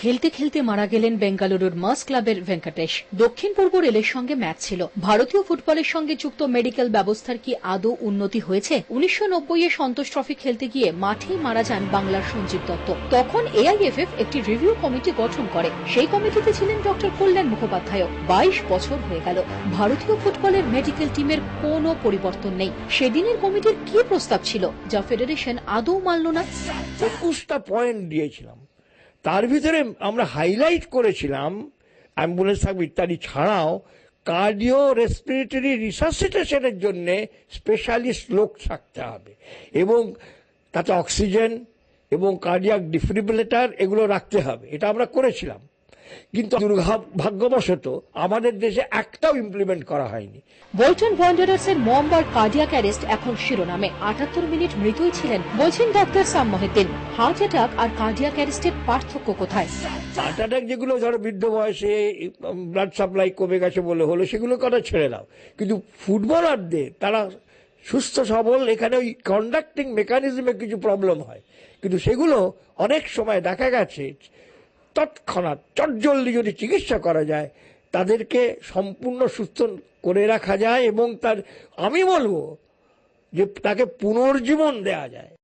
খেলতে খেলতে মারা গেলেন বেঙ্গালুরুর মাস ক্লাবের ভেঙ্কটেশ। দক্ষিণ পূর্ব রেলের সঙ্গে ম্যাচ ছিল। ভারতীয় ফুটবলের সঙ্গে যুক্ত মেডিকেল ব্যবস্থার কি আদৌ উন্নতি হয়েছে? 1990-এ সন্তোষ ট্রফি খেলতে গিয়ে মাঠেই মারা যান বাংলার সঞ্জীব দত্ত। তখন এআইএফএফ একটি রিভিউ কমিটি গঠন করে। সেই কমিটিতে ছিলেন ডক্টর কল্যাণ মুখোপাধ্যায়। 22 বছর হয়ে গেল, ভারতীয় ফুটবলের মেডিকেল টিমের কোনো পরিবর্তন নেই। সেদিনের কমিটির কি প্রস্তাব ছিল যা ফেডারেশন আদৌ মানল না? 21টা পয়েন্ট দিয়েছিলাম, তার ভিতরে আমরা হাইলাইট করেছিলাম অ্যাম্বুলেন্স থাকবে ইত্যাদি ছাড়াও কার্ডিও রেসপিরেটরি রিসাসিটেশনের জন্য স্পেশালিস্ট লোক থাকতে হবে এবং তাতে অক্সিজেন এবং কার্ডিয়াক ডিফিব্রিলেটর এগুলো রাখতে হবে। এটা আমরা করেছিলাম, কিন্তু দুর্ভাগ্যবশত আমাদের দেশে একটাও ইমপ্লিমেন্ট করা হয়নি। বোল্টন ওয়ান্ডারার্সের মমবার কার্ডিয়াক অ্যারেস্ট এখন শিরোনামে। 78 মিনিট মৃতই ছিলেন, বলছেন ডাক্তার সাম মহিউদ্দিন। হার্ট অ্যাটাক আর কার্ডিয়াক অ্যারেস্টের পার্থক্য কোথায়? হার্ট অ্যাটাক যেগুলো ধরো বৃদ্ধ বয়সে ব্লাড সাপ্লাই কমে গেছে বলে হলো, সেগুলো কথা ছেড়ে দাও, কিন্তু ফুটবলারদের তারা সুস্থ সবল, এখানে ওই কন্ডাক্টিং মেকানিজমে কিছু প্রবলেম হয়, কিন্তু সেগুলো অনেক সময় দেখা গেছে তৎক্ষণাৎ চটজলদি যদি চিকিৎসা করা যায় তাদেরকে সম্পূর্ণ সুস্থ করে রাখা যায় এবং আমি বলবো যে তাকে পুনর্জীবন দেওয়া যায়।